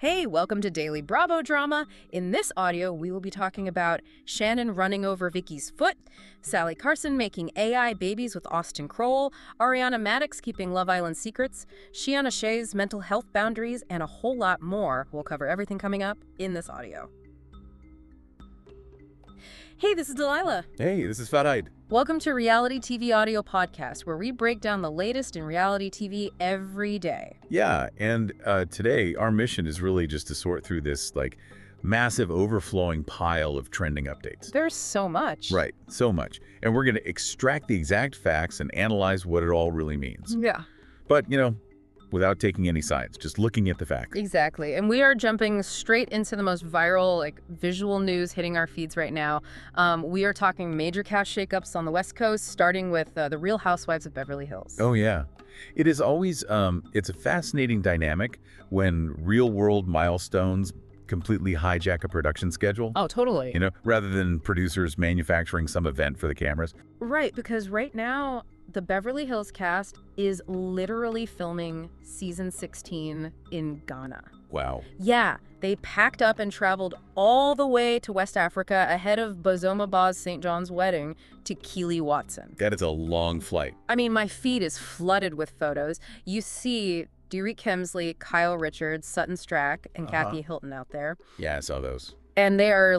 Hey, welcome to Daily Bravo Drama. In this audio, we will be talking about Shannon running over Vicky's foot, Salley Carson making AI babies with Austen, Ariana Madix keeping Love Island secrets, Scheana Shay's mental health boundaries, and a whole lot more. We'll cover everything coming up in this audio. Hey, this is Delilah. Hey, this is Fahad. Welcome to Reality TV Audio Podcast, where we break down the latest in reality TV every day. Yeah, and today our mission is really just to sort through this massive overflowing pile of trending updates. There's so much. Right, so much. And we're going to extract the exact facts and analyze what it all really means. Yeah. But, without taking any sides, just looking at the facts. Exactly. And we are jumping straight into the most viral, visual news hitting our feeds right now. We are talking major cast shakeups on the West Coast, starting with the Real Housewives of Beverly Hills. Oh, yeah. It is always, it's a fascinating dynamic when real-world milestones completely hijack a production schedule. Oh, totally. Rather than producers manufacturing some event for the cameras. Right, because right now, the Beverly Hills cast is literally filming season 16 in Ghana. Wow. Yeah, they packed up and traveled all the way to West Africa ahead of Bozoma Saint John's wedding to Kelli Watson. That is a long flight. I mean, my feed is flooded with photos. You see Derek Kemsley, Kyle Richards, Sutton Strack, and Kathy Hilton out there. Yeah, I saw those. And they are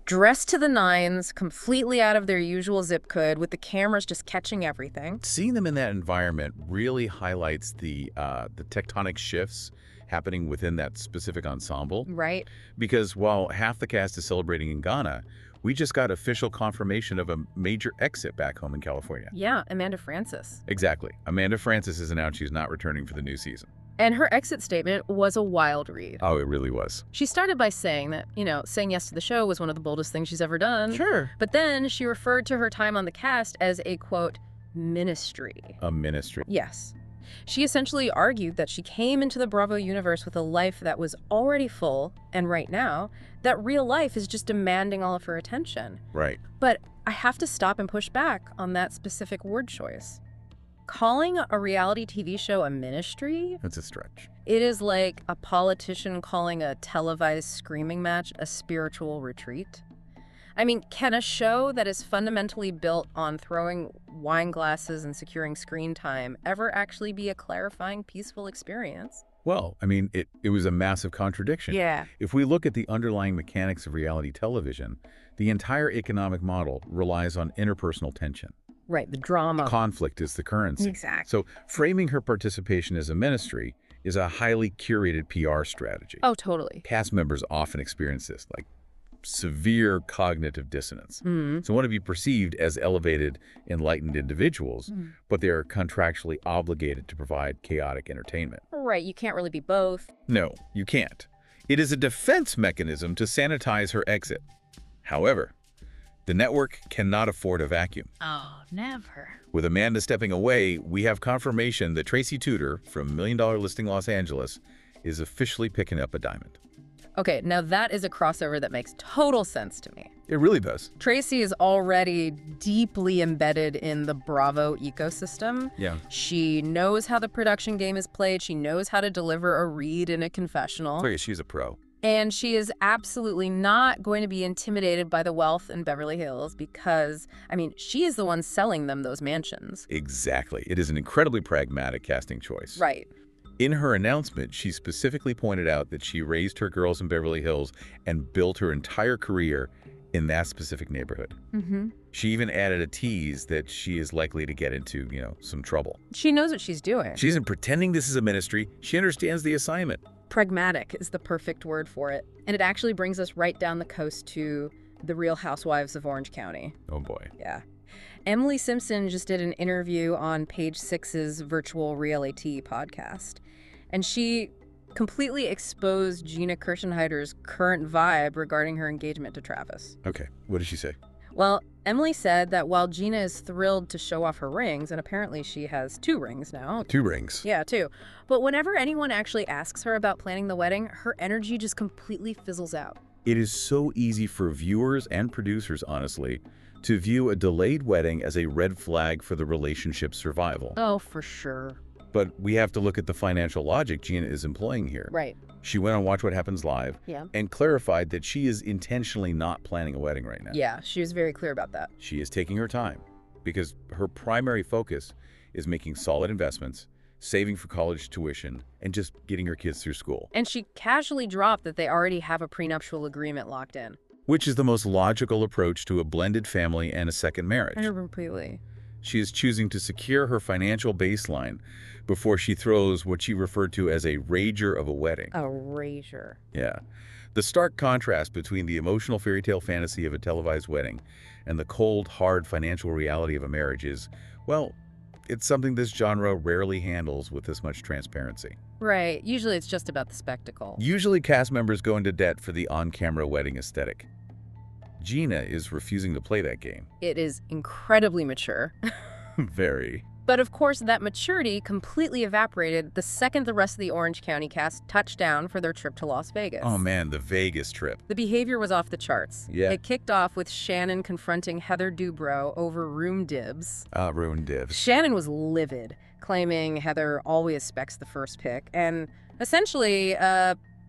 dressed to the nines, completely out of their usual zip code, with the cameras just catching everything. Seeing them in that environment really highlights the tectonic shifts happening within that specific ensemble. Right. Because while half the cast is celebrating in Ghana, we just got official confirmation of a major exit back home in California. Yeah, Amanda Francis. Exactly. Amanda Francis has announced she's not returning for the new season. And her exit statement was a wild read. Oh, it really was. She started by saying that, saying yes to the show was one of the boldest things she's ever done. Sure. But then she referred to her time on the cast as a, quote, ministry. A ministry. Yes. She essentially argued that she came into the Bravo universe with a life that was already full, and right now, that real life is just demanding all of her attention. Right. But I have to stop and push back on that specific word choice. Calling a reality TV show a ministry? That's a stretch. It is like a politician calling a televised screaming match a spiritual retreat. I mean, can a show that is fundamentally built on throwing wine glasses and securing screen time ever actually be a clarifying, peaceful experience? Well, I mean, it was a massive contradiction. Yeah. If we look at the underlying mechanics of reality television, the entire economic model relies on interpersonal tension. Right, the drama. Conflict is the currency. Exactly. So framing her participation as a ministry is a highly curated PR strategy. Oh, totally. Cast members often experience this, severe cognitive dissonance. So want to be perceived as elevated, enlightened individuals, but they are contractually obligated to provide chaotic entertainment. Right, you can't really be both. No, you can't. It is a defense mechanism to sanitize her exit. However, the network cannot afford a vacuum. Oh, never. With Amanda stepping away, we have confirmation that Tracy Tudor from $1 Million Listing Los Angeles is officially picking up a diamond. Okay, now that is a crossover that makes total sense to me. It really does. Tracy is already deeply embedded in the Bravo ecosystem. Yeah. She knows how the production game is played. She knows how to deliver a read in a confessional. Oh, yeah, she's a pro. And she is absolutely not going to be intimidated by the wealth in Beverly Hills because, she is the one selling them those mansions. Exactly. It is an incredibly pragmatic casting choice. Right. In her announcement, she specifically pointed out that she raised her girls in Beverly Hills and built her entire career in that specific neighborhood. She even added a tease that she is likely to get into, some trouble. She knows what she's doing. She isn't pretending this is a ministry. She understands the assignment. Pragmatic is the perfect word for it. And it actually brings us right down the coast to the Real Housewives of Orange County. Oh, boy. Yeah. Emily Simpson just did an interview on Page Six's virtual reality podcast. And she completely exposed Gina Kirschenheiter's current vibe regarding her engagement to Travis. Okay. What did she say? Well, Emily said that while Gina is thrilled to show off her rings, and apparently she has 2 rings now. 2 rings. Yeah, 2. But whenever anyone actually asks her about planning the wedding, her energy just completely fizzles out. It is so easy for viewers and producers, honestly, to view a delayed wedding as a red flag for the relationship's survival. Oh, for sure. But we have to look at the financial logic Gina is employing here. Right. She went on Watch What Happens Live Yeah. and clarified that she is intentionally not planning a wedding right now. Yeah, she was very clear about that. She is taking her time because her primary focus is making solid investments, saving for college tuition, and just getting her kids through school. And she casually dropped that they already have a prenuptial agreement locked in. Which is the most logical approach to a blended family and a second marriage. Completely. She is choosing to secure her financial baseline before she throws what she referred to as a rager of a wedding. A rager. Yeah. The stark contrast between the emotional fairy tale fantasy of a televised wedding and the cold, hard financial reality of a marriage is, well, it's something this genre rarely handles with this much transparency. Right. Usually it's just about the spectacle. Usually cast members go into debt for the on-camera wedding aesthetic. Gina is refusing to play that game. It is incredibly mature. Very. But of course, that maturity completely evaporated the second the rest of the Orange County cast touched down for their trip to Las Vegas. Oh man, the Vegas trip. The behavior was off the charts. Yeah. It kicked off with Shannon confronting Heather Dubrow over room dibs. Ruined divs. Shannon was livid, claiming Heather always specs the first pick, and essentially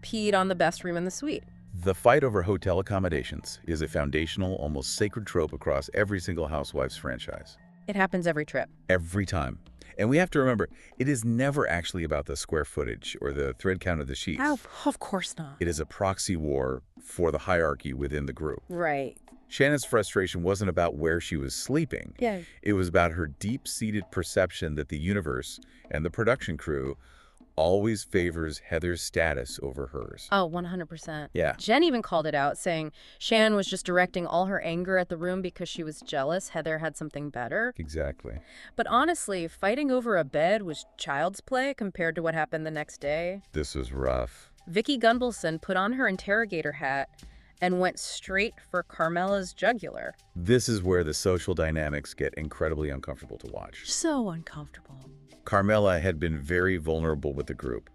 peed on the best room in the suite. The fight over hotel accommodations is a foundational, almost sacred trope across every single Housewives franchise. It happens every trip. Every time. And we have to remember, it is never actually about the square footage or the thread count of the sheets. Oh, of course not. It is a proxy war for the hierarchy within the group. Right. Shannon's frustration wasn't about where she was sleeping. Yeah. It was about her deep-seated perception that the universe and the production crew always favors Heather's status over hers. Oh, 100%. Yeah. Jen even called it out, saying Shan was just directing all her anger at the room because she was jealous Heather had something better. Exactly. But honestly, fighting over a bed was child's play compared to what happened the next day. This was rough. Vicky Gunvalson put on her interrogator hat and went straight for Carmela's jugular. This is where the social dynamics get incredibly uncomfortable to watch. So uncomfortable. Carmela had been very vulnerable with the group.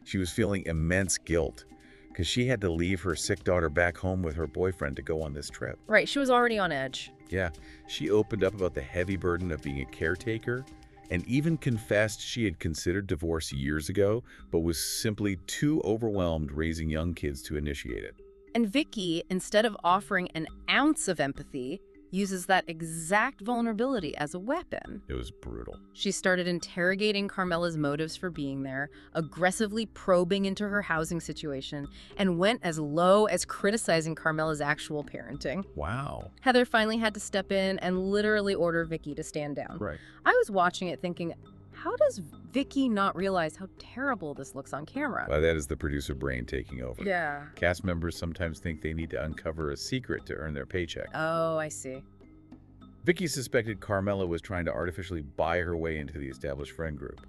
She was feeling immense guilt because she had to leave her sick daughter back home with her boyfriend to go on this trip. Right, she was already on edge. Yeah, she opened up about the heavy burden of being a caretaker and even confessed she had considered divorce years ago, but was simply too overwhelmed raising young kids to initiate it. And Vicky, instead of offering an ounce of empathy, uses that exact vulnerability as a weapon. It was brutal. She started interrogating Carmela's motives for being there, aggressively probing into her housing situation, and went as low as criticizing Carmela's actual parenting. Wow. Heather finally had to step in and literally order Vicky to stand down. Right. I was watching it thinking, how does Vicky not realize how terrible this looks on camera? Well, that is the producer brain taking over. Yeah. Cast members sometimes think they need to uncover a secret to earn their paycheck. Oh, I see. Vicky suspected Carmela was trying to artificially buy her way into the established friend group.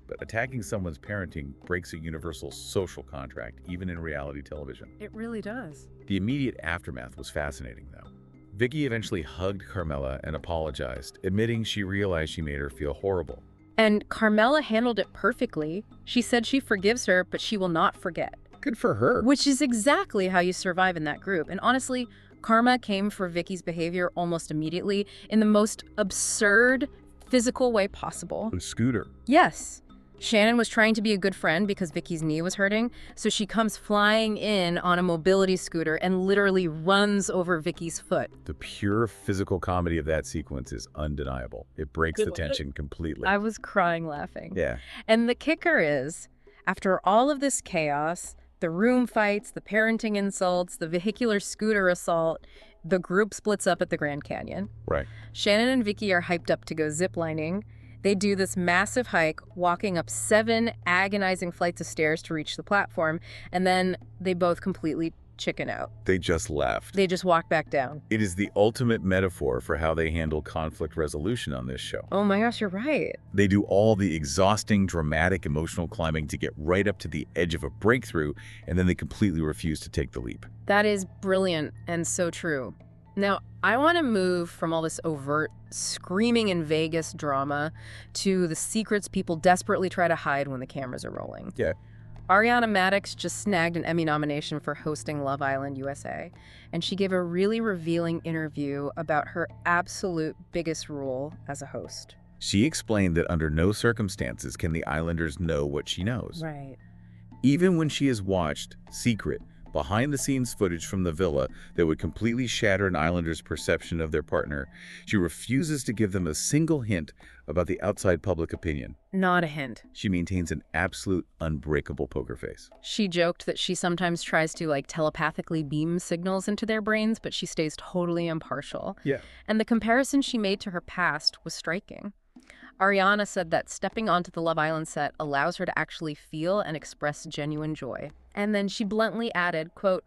But attacking someone's parenting breaks a universal social contract, even in reality television. It really does. The immediate aftermath was fascinating, though. Vicky eventually hugged Carmela and apologized, admitting she realized she made her feel horrible. And Carmela handled it perfectly. She said she forgives her, but she will not forget. Good for her. Which is exactly how you survive in that group. And honestly, karma came for Vicky's behavior almost immediately in the most absurd physical way possible. A scooter. Yes. Shannon was trying to be a good friend because Vicky's knee was hurting, so she comes flying in on a mobility scooter and literally runs over Vicky's foot. The pure physical comedy of that sequence is undeniable. It breaks the tension completely. I was crying laughing. Yeah. And the kicker is, after all of this chaos, the room fights, the parenting insults, the vehicular scooter assault, the group splits up at the Grand Canyon. Right. Shannon and Vicky are hyped up to go ziplining. They do this massive hike, walking up 7 agonizing flights of stairs to reach the platform, and then they both completely chicken out. They just left. They just walk back down. It is the ultimate metaphor for how they handle conflict resolution on this show. Oh my gosh, you're right. They do all the exhausting, dramatic, emotional climbing to get right up to the edge of a breakthrough, and then they completely refuse to take the leap. That is brilliant and so true. Now, I want to move from all this overt, screaming in Vegas drama to the secrets people desperately try to hide when the cameras are rolling. Yeah. Ariana Madix just snagged an Emmy nomination for hosting Love Island USA, and she gave a really revealing interview about her absolute biggest rule as a host. She explained that under no circumstances can the islanders know what she knows. Right. Even when she has watched secret, behind-the-scenes footage from the villa that would completely shatter an islander's perception of their partner, she refuses to give them a single hint about the outside public opinion. Not a hint. She maintains an absolute unbreakable poker face. She joked that she sometimes tries to, telepathically beam signals into their brains, but she stays totally impartial. Yeah. And the comparison she made to her past was striking. Ariana said that stepping onto the Love Island set allows her to actually feel and express genuine joy. And then she bluntly added, quote,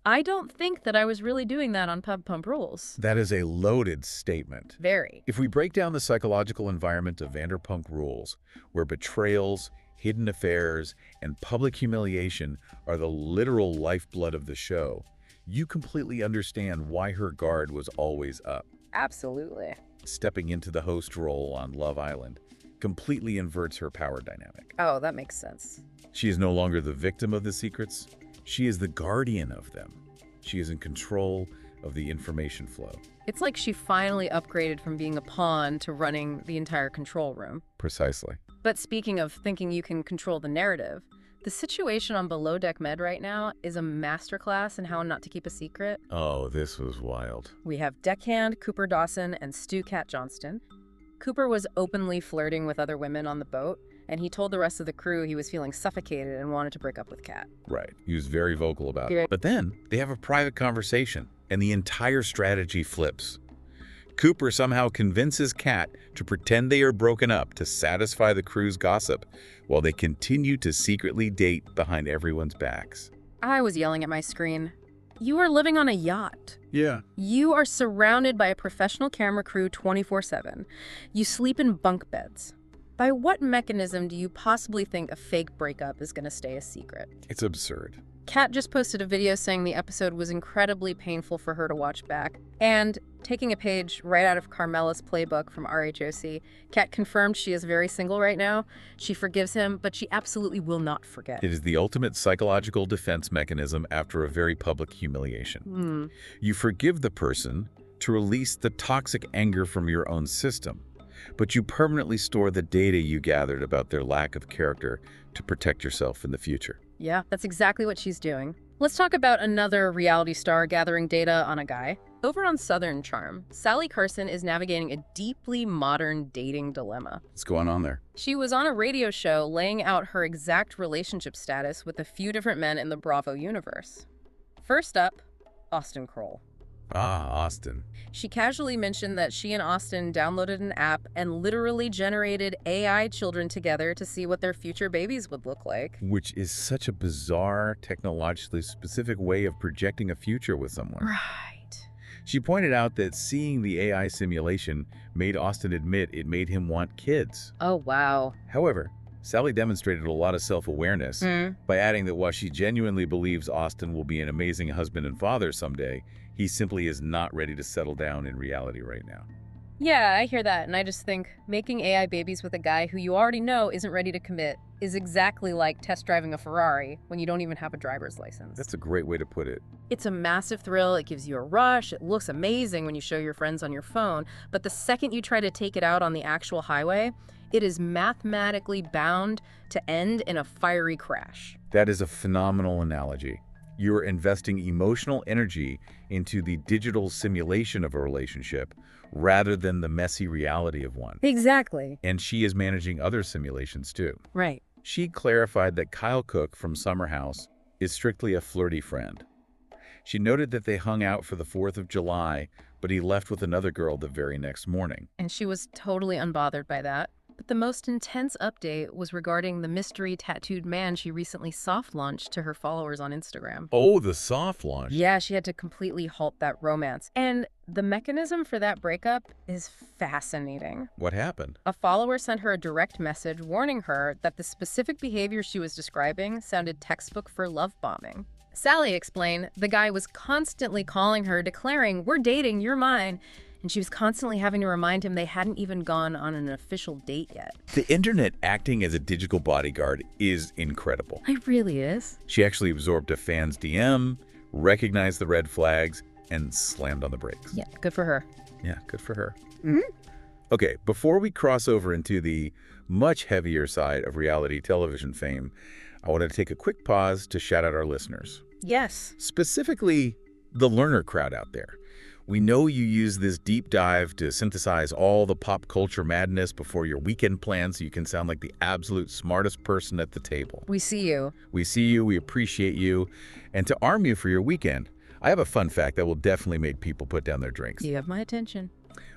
"I don't think that I was really doing that on Vanderpump Rules." That is a loaded statement. Very. If we break down the psychological environment of Vanderpump Rules, where betrayals, hidden affairs, and public humiliation are the literal lifeblood of the show, you completely understand why her guard was always up. Absolutely. Stepping into the host role on Love Island completely inverts her power dynamic. Oh, that makes sense. She is no longer the victim of the secrets. She is the guardian of them. She is in control of the information flow. It's like she finally upgraded from being a pawn to running the entire control room. Precisely. But speaking of thinking you can control the narrative, the situation on Below Deck Med right now is a masterclass in how not to keep a secret. Oh, this was wild. We have deckhand Cooper Dawson and Stu Cat Johnston. Cooper was openly flirting with other women on the boat, and he told the rest of the crew he was feeling suffocated and wanted to break up with Kat. Right. He was very vocal about it. But then they have a private conversation, and the entire strategy flips. Cooper somehow convinces Kat to pretend they are broken up to satisfy the crew's gossip, while they continue to secretly date behind everyone's backs. I was yelling at my screen. You are living on a yacht. Yeah. You are surrounded by a professional camera crew 24/7. You sleep in bunk beds. By what mechanism do you possibly think a fake breakup is going to stay a secret? It's absurd. Kat just posted a video saying the episode was incredibly painful for her to watch back. And taking a page right out of Carmela's playbook from RHOA, Kat confirmed she is very single right now. She forgives him, but she absolutely will not forget. It is the ultimate psychological defense mechanism after a very public humiliation. You forgive the person to release the toxic anger from your own system, but you permanently store the data you gathered about their lack of character to protect yourself in the future. Yeah, that's exactly what she's doing. Let's talk about another reality star gathering data on a guy. Over on Southern Charm, Salley Carson is navigating a deeply modern dating dilemma. What's going on there? She was on a radio show laying out her exact relationship status with a few different men in the Bravo universe. First up, Austen Kroll. Ah, Austen. She casually mentioned that she and Austen downloaded an app and literally generated AI children together to see what their future babies would look like. Which is such a bizarre, technologically specific way of projecting a future with someone. Right. She pointed out that seeing the AI simulation made Austen admit it made him want kids. Oh, wow. However, Salley demonstrated a lot of self-awareness by adding that while she genuinely believes Austen will be an amazing husband and father someday, he simply is not ready to settle down in reality right now. Yeah, I hear that, and I just think making AI babies with a guy who you already know isn't ready to commit is exactly like test driving a Ferrari when you don't even have a driver's license. That's a great way to put it. It's a massive thrill, it gives you a rush, it looks amazing when you show your friends on your phone, but the second you try to take it out on the actual highway, it is mathematically bound to end in a fiery crash. That is a phenomenal analogy. You're investing emotional energy into the digital simulation of a relationship rather than the messy reality of one. Exactly. And she is managing other simulations too. Right. She clarified that Kyle Cook from Summer House is strictly a flirty friend. She noted that they hung out for the 4th of July, but he left with another girl the very next morning. And she was totally unbothered by that. But the most intense update was regarding the mystery tattooed man she recently soft-launched to her followers on Instagram. Oh, the soft launch. Yeah, she had to completely halt that romance. And the mechanism for that breakup is fascinating. What happened? A follower sent her a direct message warning her that the specific behavior she was describing sounded textbook for love bombing. Salley explained the guy was constantly calling her, declaring, "We're dating, you're mine." And she was constantly having to remind him they hadn't even gone on an official date yet. The internet acting as a digital bodyguard is incredible. It really is. She actually absorbed a fan's DM, recognized the red flags, and slammed on the brakes. Yeah, good for her. Yeah, good for her. Okay, before we cross over into the much heavier side of reality television fame, I want to take a quick pause to shout out our listeners. Yes. Specifically, the learner crowd out there. We know you use this deep dive to synthesize all the pop culture madness before your weekend plans so you can sound like the absolute smartest person at the table. We see you. We see you, we appreciate you, and to arm you for your weekend, I have a fun fact that will definitely make people put down their drinks. You have my attention.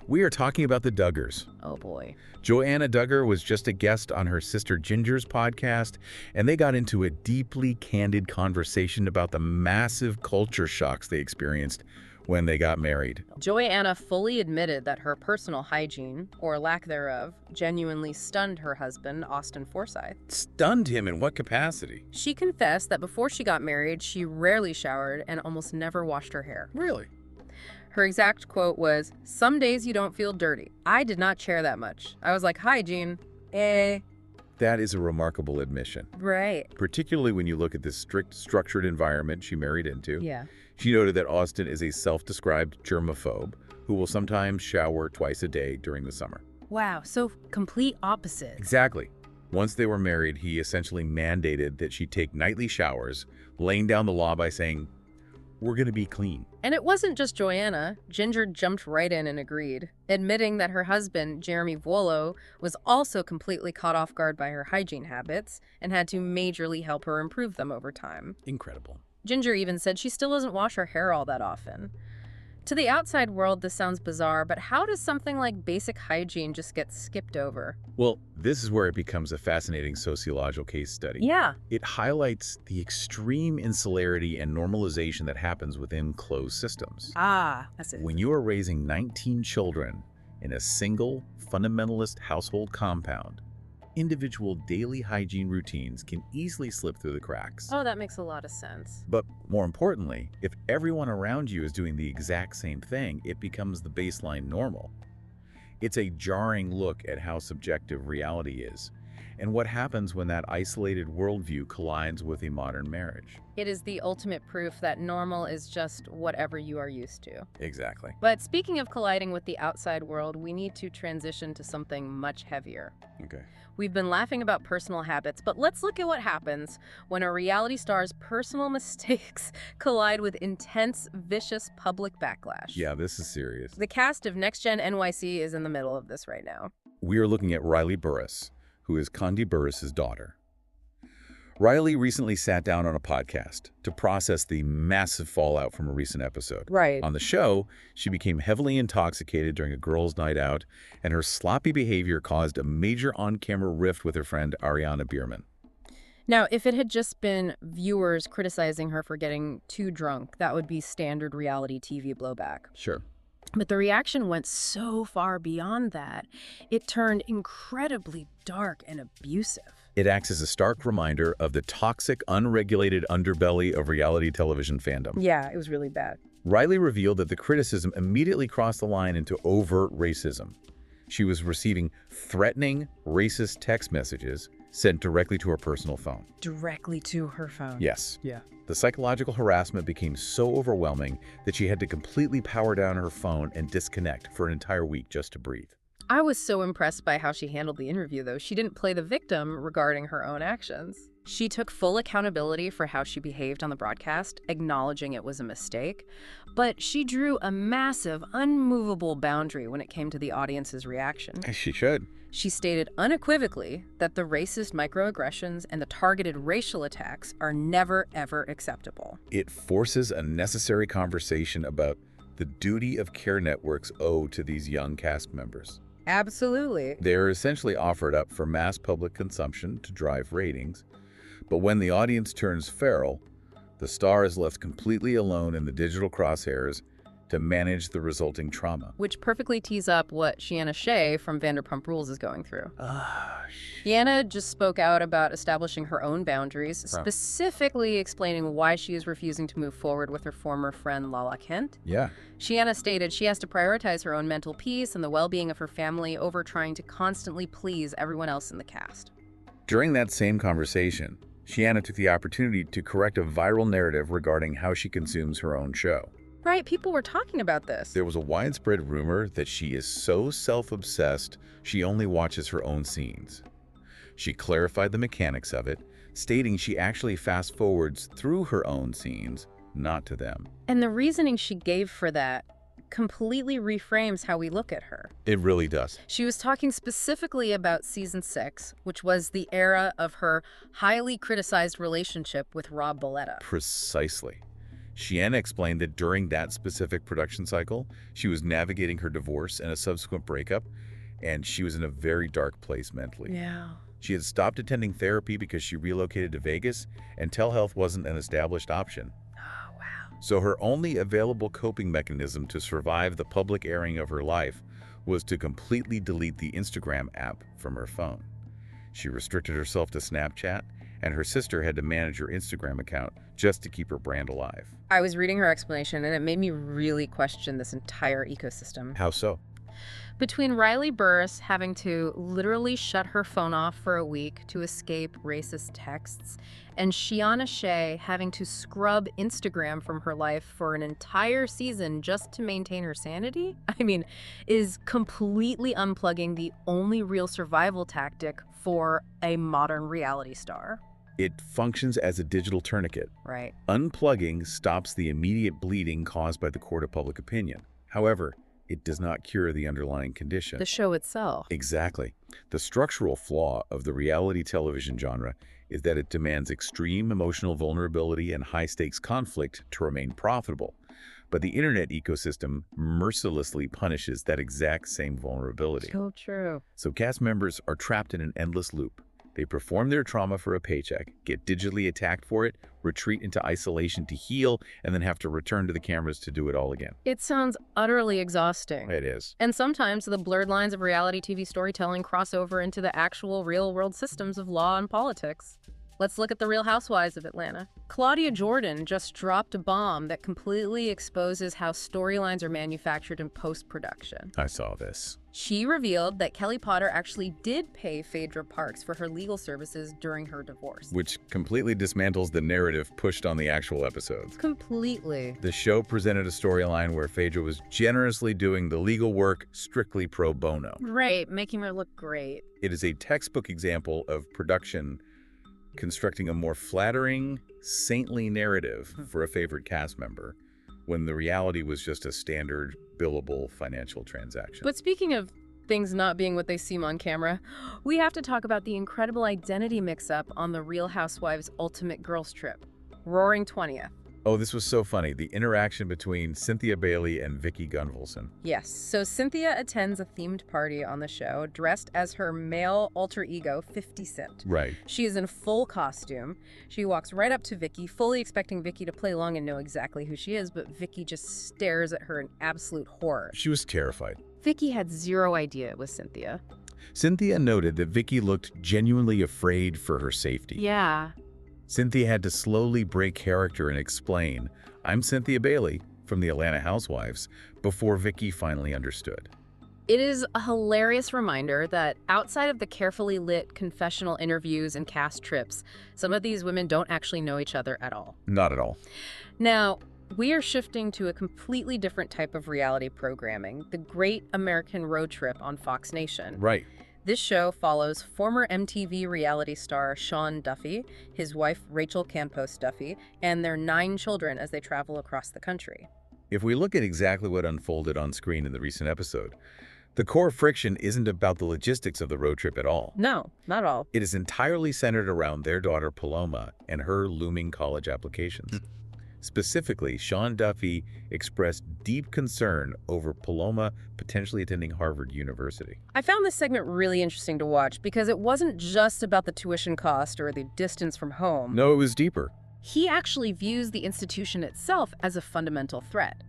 We are talking about the Duggars. Oh boy. Joanna Duggar was just a guest on her sister Ginger's podcast, and they got into a deeply candid conversation about the massive culture shocks they experienced when they got married. Joanna fully admitted that her personal hygiene, or lack thereof, genuinely stunned her husband, Austen Forsyth. Stunned him in what capacity? She confessed that before she got married, she rarely showered and almost never washed her hair. Really? Her exact quote was, "Some days you don't feel dirty. I did not care that much. I was like, hygiene, That is a remarkable admission. Right. Particularly when you look at this strict, structured environment she married into. Yeah. She noted that Austen is a self-described germaphobe who will sometimes shower twice a day during the summer. Wow, so complete opposite. Exactly. Once they were married, he essentially mandated that she take nightly showers, laying down the law by saying, "We're going to be clean." And it wasn't just Joanna. Ginger jumped right in and agreed, admitting that her husband, Jeremy Vuolo, was also completely caught off guard by her hygiene habits and had to majorly help her improve them over time. Incredible. Ginger even said she still doesn't wash her hair all that often. To the outside world, this sounds bizarre, but how does something like basic hygiene just get skipped over? Well, this is where it becomes a fascinating sociological case study. Yeah. It highlights the extreme insularity and normalization that happens within closed systems. Ah, that's it. When you are raising 19 children in a single fundamentalist household compound, individual daily hygiene routines can easily slip through the cracks. Oh, that makes a lot of sense. But more importantly, if everyone around you is doing the exact same thing, it becomes the baseline normal. It's a jarring look at how subjective reality is, and what happens when that isolated worldview collides with a modern marriage. It is the ultimate proof that normal is just whatever you are used to. Exactly. But speaking of colliding with the outside world, we need to transition to something much heavier. Okay. We've been laughing about personal habits, but let's look at what happens when a reality star's personal mistakes collide with intense, vicious public backlash. Yeah, this is serious. The cast of Next Gen NYC is in the middle of this right now. We are looking at Riley Burruss, who is Condi Burruss's daughter. Riley recently sat down on a podcast to process the massive fallout from a recent episode. Right. On the show, she became heavily intoxicated during a girls' night out, and her sloppy behavior caused a major on-camera rift with her friend Ariana Bierman. Now, if it had just been viewers criticizing her for getting too drunk, that would be standard reality TV blowback. Sure. But the reaction went so far beyond that, it turned incredibly dark and abusive. It acts as a stark reminder of the toxic, unregulated underbelly of reality television fandom. Yeah, it was really bad. Riley revealed that the criticism immediately crossed the line into overt racism. She was receiving threatening, racist text messages sent directly to her personal phone. Directly to her phone. Yes. Yeah. The psychological harassment became so overwhelming that she had to completely power down her phone and disconnect for an entire week just to breathe. I was so impressed by how she handled the interview, though. She didn't play the victim regarding her own actions. She took full accountability for how she behaved on the broadcast, acknowledging it was a mistake. But she drew a massive, unmovable boundary when it came to the audience's reaction. She should. She stated unequivocally that the racist microaggressions and the targeted racial attacks are never, ever acceptable. It forces a necessary conversation about the duty of care networks owe to these young cast members. Absolutely. They're essentially offered up for mass public consumption to drive ratings, but when the audience turns feral, the star is left completely alone in the digital crosshairs to manage the resulting trauma. Which perfectly tees up what Scheana Shay from Vanderpump Rules is going through. Scheana just spoke out about establishing her own boundaries, specifically explaining why she is refusing to move forward with her former friend Lala Kent. Yeah. Scheana stated she has to prioritize her own mental peace and the well-being of her family over trying to constantly please everyone else in the cast. During that same conversation, Scheana took the opportunity to correct a viral narrative regarding how she consumes her own show. Right, people were talking about this. There was a widespread rumor that she is so self-obsessed she only watches her own scenes. She clarified the mechanics of it, stating she actually fast-forwards through her own scenes, not to them. And the reasoning she gave for that completely reframes how we look at her. It really does. She was talking specifically about season 6, which was the era of her highly criticized relationship with Rhobh. Precisely. Scheana explained that during that specific production cycle, she was navigating her divorce and a subsequent breakup, and she was in a very dark place mentally. Yeah. She had stopped attending therapy because she relocated to Vegas, and telehealth wasn't an established option. Oh, wow. So her only available coping mechanism to survive the public airing of her life was to completely delete the Instagram app from her phone. She restricted herself to Snapchat, and her sister had to manage her Instagram account just to keep her brand alive. I was reading her explanation, and it made me really question this entire ecosystem. How so? Between Riley Burris having to literally shut her phone off for a week to escape racist texts, and Scheana Shay having to scrub Instagram from her life for an entire season just to maintain her sanity, is completely unplugging the only real survival tactic for a modern reality star. It functions as a digital tourniquet. Right. Unplugging stops the immediate bleeding caused by the court of public opinion. However, it does not cure the underlying condition. The show itself. Exactly. The structural flaw of the reality television genre is that it demands extreme emotional vulnerability and high-stakes conflict to remain profitable. But the internet ecosystem mercilessly punishes that exact same vulnerability. So true. So cast members are trapped in an endless loop. They perform their trauma for a paycheck, get digitally attacked for it, retreat into isolation to heal, and then have to return to the cameras to do it all again. It sounds utterly exhausting. It is. And sometimes the blurred lines of reality TV storytelling cross over into the actual real-world systems of law and politics. Let's look at the Real Housewives of Atlanta. Claudia Jordan just dropped a bomb that completely exposes how storylines are manufactured in post-production. I saw this. She revealed that Kelli Potter actually did pay Phaedra Parks for her legal services during her divorce. Which completely dismantles the narrative pushed on the actual episodes. Completely. The show presented a storyline where Phaedra was generously doing the legal work strictly pro bono. Right, making her look great. It is a textbook example of production constructing a more flattering, saintly narrative for a favorite cast member, when the reality was just a standard, billable financial transaction. But speaking of things not being what they seem on camera, we have to talk about the incredible identity mix-up on the Real Housewives Ultimate Girls Trip, Roaring 20th. Oh, this was so funny. The interaction between Cynthia Bailey and Vicki Gunvalson. Yes, so Cynthia attends a themed party on the show, dressed as her male alter ego, 50 Cent. Right. She is in full costume. She walks right up to Vicki, fully expecting Vicki to play along and know exactly who she is, but Vicki just stares at her in absolute horror. She was terrified. Vicki had zero idea it was Cynthia. Cynthia noted that Vicki looked genuinely afraid for her safety. Yeah. Cynthia had to slowly break character and explain, "I'm Cynthia Bailey from the Atlanta Housewives," before Vicki finally understood. It is a hilarious reminder that outside of the carefully lit confessional interviews and cast trips, some of these women don't actually know each other at all. Not at all. Now, we are shifting to a completely different type of reality programming, the Great American Road Trip on Fox Nation. Right. This show follows former MTV reality star Sean Duffy, his wife Rachel Campos Duffy, and their 9 children as they travel across the country. If we look at exactly what unfolded on screen in the recent episode, the core friction isn't about the logistics of the road trip at all. No, not all. It is entirely centered around their daughter Paloma and her looming college applications. Specifically, Sean Duffy expressed deep concern over Paloma potentially attending Harvard University. I found this segment really interesting to watch because it wasn't just about the tuition cost or the distance from home. No, it was deeper. He actually views the institution itself as a fundamental threat.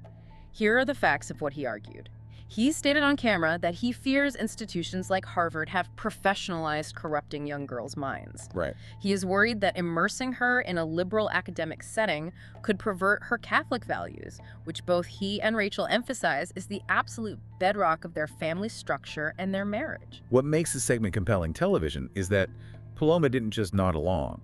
Here are the facts of what he argued. He stated on camera that he fears institutions like Harvard have professionalized corrupting young girls' minds. Right. He is worried that immersing her in a liberal academic setting could pervert her Catholic values, which both he and Rachel emphasize is the absolute bedrock of their family structure and their marriage. What makes the segment compelling television is that Paloma didn't just nod along.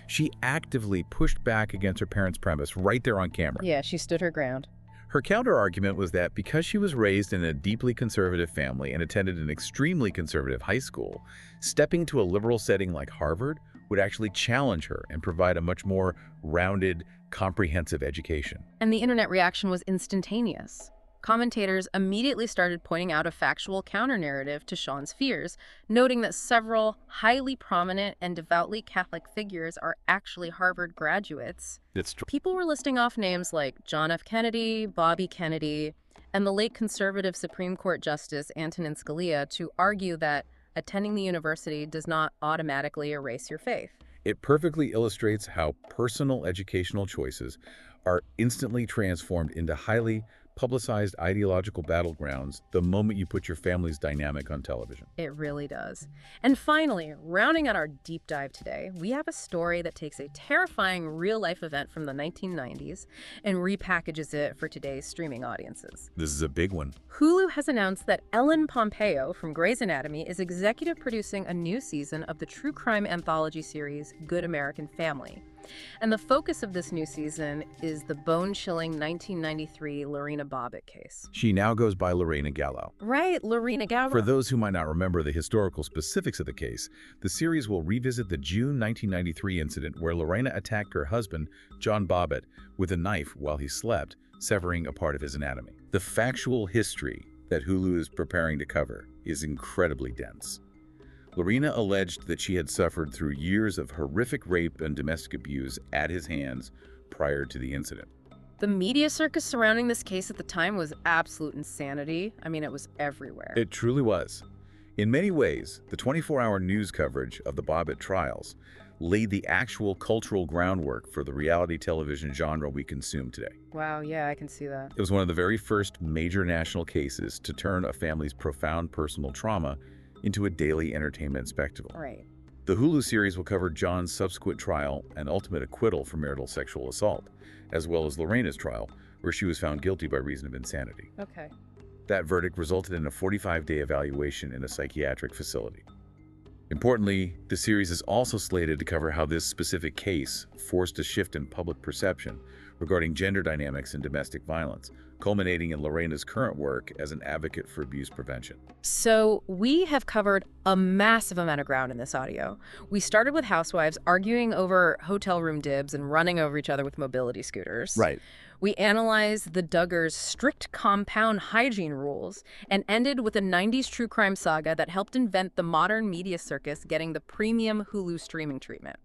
She actively pushed back against her parents' premise right there on camera. Yeah, she stood her ground. Her counter-argument was that because she was raised in a deeply conservative family and attended an extremely conservative high school, stepping to a liberal setting like Harvard would actually challenge her and provide a much more rounded, comprehensive education. And the internet reaction was instantaneous. Commentators immediately started pointing out a factual counter-narrative to Sean's fears, noting that several highly prominent and devoutly Catholic figures are actually Harvard graduates. It's true. People were listing off names like John F. Kennedy, Bobby Kennedy, and the late conservative Supreme Court Justice Antonin Scalia to argue that attending the university does not automatically erase your faith. It perfectly illustrates how personal educational choices are instantly transformed into highly publicized ideological battlegrounds the moment you put your family's dynamic on television. It really does. And finally, rounding out our deep dive today, we have a story that takes a terrifying real-life event from the 1990s and repackages it for today's streaming audiences. This is a big one. Hulu has announced that Ellen Pompeo from Grey's Anatomy is executive producing a new season of the true crime anthology series Good American Family. And the focus of this new season is the bone-chilling 1993 Lorena Bobbitt case. She now goes by Lorena Gallo. Right, Lorena Gallo. For those who might not remember the historical specifics of the case, the series will revisit the June 1993 incident where Lorena attacked her husband, John Bobbitt, with a knife while he slept, severing a part of his anatomy. The factual history that Hulu is preparing to cover is incredibly dense. Lorena alleged that she had suffered through years of horrific rape and domestic abuse at his hands prior to the incident. The media circus surrounding this case at the time was absolute insanity. I mean, it was everywhere. It truly was. In many ways, the 24-hour news coverage of the Bobbitt trials laid the actual cultural groundwork for the reality television genre we consume today. Wow, yeah, I can see that. It was one of the very first major national cases to turn a family's profound personal trauma into a daily entertainment spectacle. Right. The Hulu series will cover John's subsequent trial and ultimate acquittal for marital sexual assault, as well as Lorena's trial, where she was found guilty by reason of insanity. Okay. That verdict resulted in a 45-day evaluation in a psychiatric facility. Importantly, the series is also slated to cover how this specific case forced a shift in public perception regarding gender dynamics and domestic violence, culminating in Lorena's current work as an advocate for abuse prevention. So we have covered a massive amount of ground in this audio. We started with housewives arguing over hotel room dibs and running over each other with mobility scooters. Right. We analyzed the Duggars' strict compound hygiene rules and ended with a 90s true crime saga that helped invent the modern media circus getting the premium Hulu streaming treatment.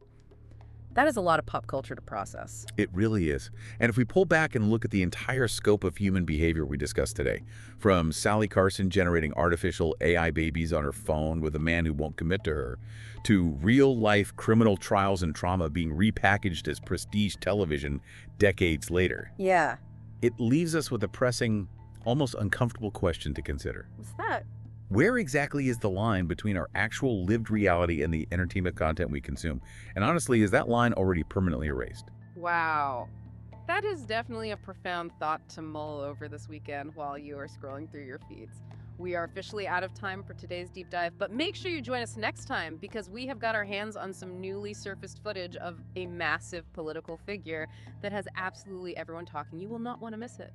That is a lot of pop culture to process. It really is. And if we pull back and look at the entire scope of human behavior we discussed today, from Salley Carson generating artificial AI babies on her phone with a man who won't commit to her, to real-life criminal trials and trauma being repackaged as prestige television decades later. Yeah. It leaves us with a pressing, almost uncomfortable question to consider. What's that? Where exactly is the line between our actual lived reality and the entertainment content we consume? And honestly, is that line already permanently erased? Wow. That is definitely a profound thought to mull over this weekend while you are scrolling through your feeds. We are officially out of time for today's deep dive, but make sure you join us next time because we have got our hands on some newly surfaced footage of a massive political figure that has absolutely everyone talking. You will not want to miss it.